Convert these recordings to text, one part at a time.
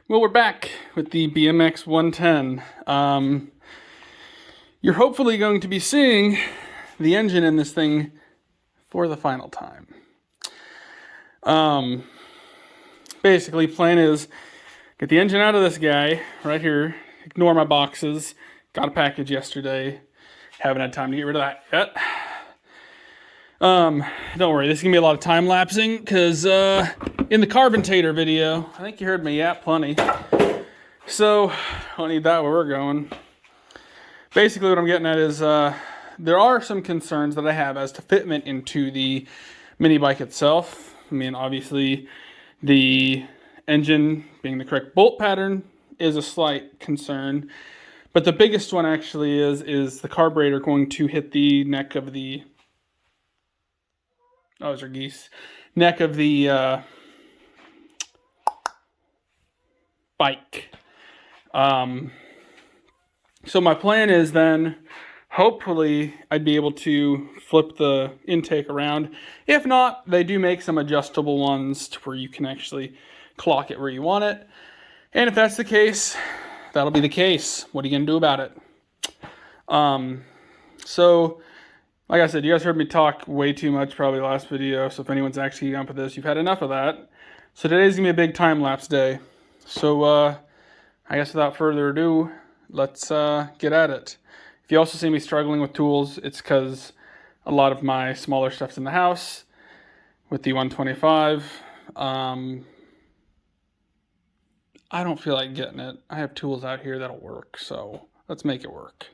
Well, we're back with the BMX 110. You're hopefully going to be seeing the engine in this thing for the final time. Basically, plan is get the engine out of this guy right here. Ignore my boxes. Got a package yesterday. Haven't had time to get rid of that yet. Don't worry, this is gonna be a lot of time lapsing because in the Carbontator video, I think you heard me yap plenty. So I don't need that where we're going. Basically, what I'm getting at is there are some concerns that I have as to fitment into the mini bike itself. I mean, obviously, the engine being the correct bolt pattern is a slight concern, but the biggest one actually is the carburetor going to hit the neck of the neck of the bike. So my plan is then, hopefully, I'd be able to flip the intake around. If not, they do make some adjustable ones to where you can actually clock it where you want it. And if that's the case, that'll be the case. What are you going to do about it? So, like I said, you guys heard me talk way too much probably last video. So if anyone's actually up with this, you've had enough of that. So today's going to be a big time-lapse day. So I guess without further ado, let's get at it. If you also see me struggling with tools, it's because a lot of my smaller stuff's in the house with the 125. I don't feel like getting it. I have tools out here that'll work, so let's make it work.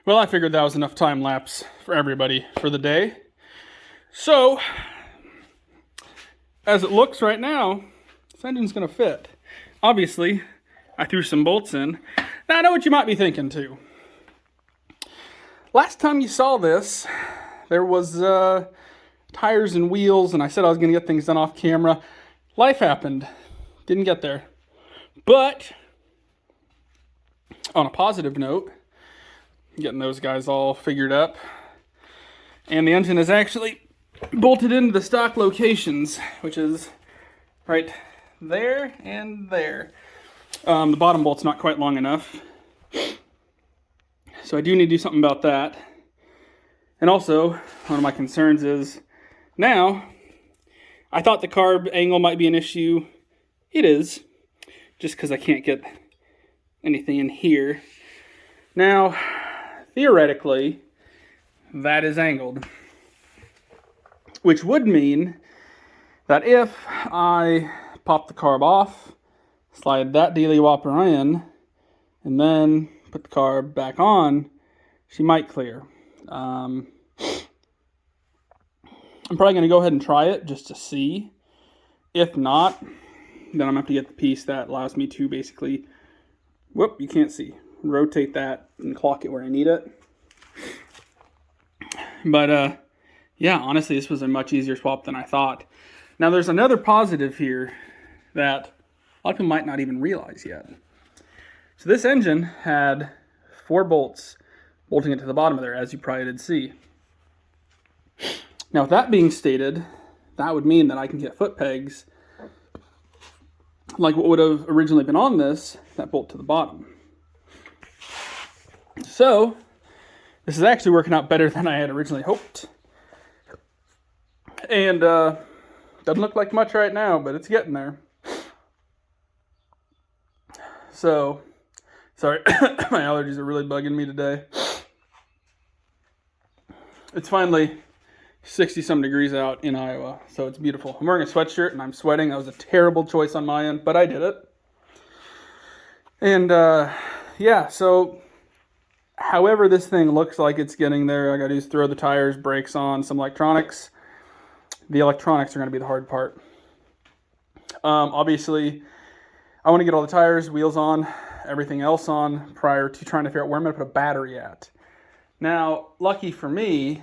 Well, I figured that was enough time lapse for everybody for the day. So, as it looks right now, this engine's gonna fit. Obviously, I threw some bolts in. Now I know what you might be thinking too. Last time you saw this, there was tires and wheels, and I said I was gonna get things done off camera. Life happened. Didn't get there. But, on a positive note, getting those guys all figured up. And the engine is actually bolted into the stock locations, which is right there and there. The bottom bolt's not quite long enough. So I do need to do something about that. And also, one of my concerns is, now, I thought the carb angle might be an issue. It is, just because I can't get anything in here. Now, theoretically, that is angled, which would mean that if I pop the carb off, slide that dealy whopper in, and then put the carb back on, she might clear. I'm probably going to go ahead and try it just to see If not, then I'm going to have to get the piece that allows me to basically, whoop, you can't see, rotate that and clock it where I need it. But yeah, honestly, this was a much easier swap than I thought. Now there's another positive here that a lot of people might not even realize yet. So this engine had 4 bolts bolting it to the bottom of there, as you probably did see. Now with that being stated, that would mean that I can get foot pegs like what would have originally been on this, that bolt to the bottom. So this is actually working out better than I had originally hoped. And doesn't look like much right now, but it's getting there. So, sorry, my allergies are really bugging me today. It's finally 60-some degrees out in Iowa, so it's beautiful. I'm wearing a sweatshirt and I'm sweating. That was a terrible choice on my end, but I did it. And yeah, so however this thing looks like it's getting there, I got to just throw the tires, brakes on, some electronics. The electronics are going to be the hard part. Obviously, I want to get all the tires, wheels on, everything else on prior to trying to figure out where I'm going to put a battery at. Now, lucky for me,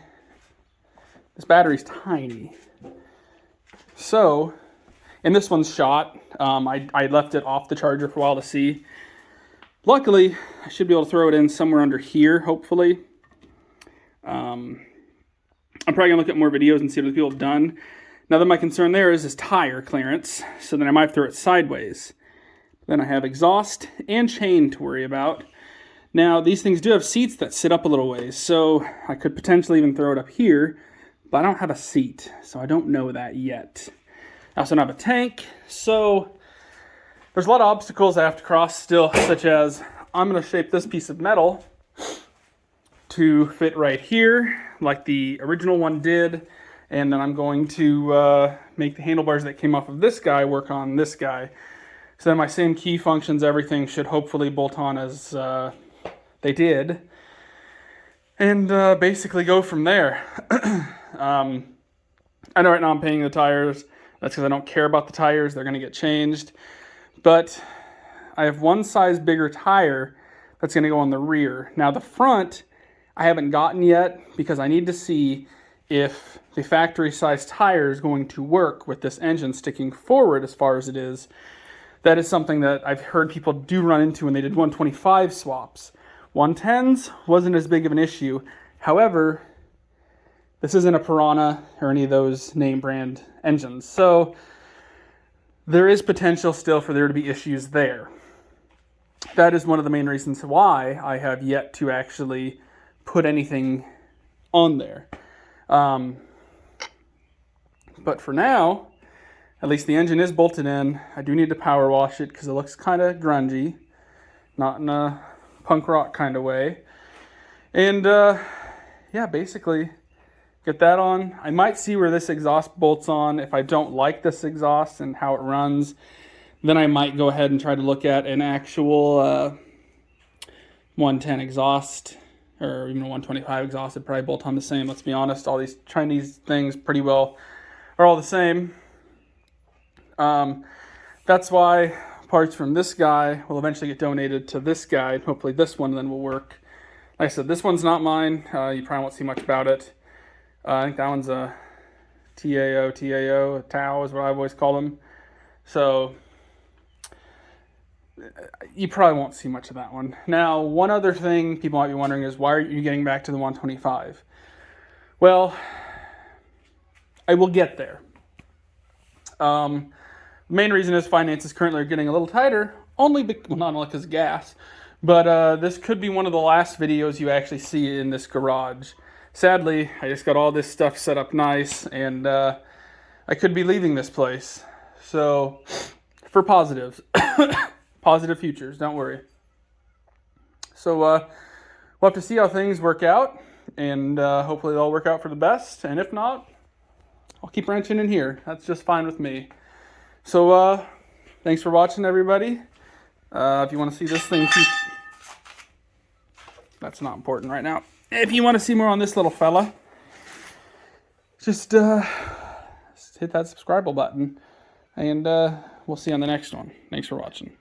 this battery's tiny. So, and this one's shot. I left it off the charger for a while to see. Luckily, I should be able to throw it in somewhere under here, hopefully. I'm probably going to look at more videos and see what people have done. Now then my concern there is tire clearance, so then I might throw it sideways. Then I have exhaust and chain to worry about. Now these things do have seats that sit up a little ways, so I could potentially even throw it up here, but I don't have a seat, so I don't know that yet. I also don't have a tank, so there's a lot of obstacles I have to cross still, such as I'm going to shape this piece of metal to fit right here, like the original one did, and then I'm going to make the handlebars that came off of this guy work on this guy. So then my same key functions, everything should hopefully bolt on as they did, and basically go from there. I know right now I'm painting the tires. That's because I don't care about the tires. They're going to get changed. But I have one size bigger tire that's going to go on the rear. Now the front I haven't gotten yet because I need to see if the factory size tire is going to work with this engine sticking forward as far as it is. That is something that I've heard people do run into when they did 125 swaps. 110s wasn't as big of an issue. However, this isn't a Piranha or any of those name brand engines. So there is potential still for there to be issues there. That is one of the main reasons why I have yet to actually put anything on there. But for now, at least the engine is bolted in. I do need to power wash it because it looks kind of grungy, not in a punk rock kind of way. And yeah, basically get that on. I might see where this exhaust bolts on. If I don't like this exhaust and how it runs, then I might go ahead and try to look at an actual 110 exhaust or even a 125 exhaust. It'd probably bolt on the same. Let's be honest, all these Chinese things pretty well are all the same. That's why parts from this guy will eventually get donated to this guy. Hopefully this one then will work. Like I said, this one's not mine. You probably won't see much about it. I think that one's a TAO, a Tao is what I've always called them. So you probably won't see much of that one. Now, one other thing people might be wondering is why are you getting back to the 125? Well, I will get there. The main reason is finances currently are getting a little tighter, well, not only because of gas, but this could be one of the last videos you actually see in this garage. Sadly, I just got all this stuff set up nice, and I could be leaving this place. So, for positives, positive futures, don't worry. So, we'll have to see how things work out, and hopefully they'll work out for the best, and if not, I'll keep wrenching in here. That's just fine with me. So, thanks for watching, everybody. If you want to see this thing, that's not important right now. If you want to see more on this little fella, just hit that subscribe button. And we'll see you on the next one. Thanks for watching.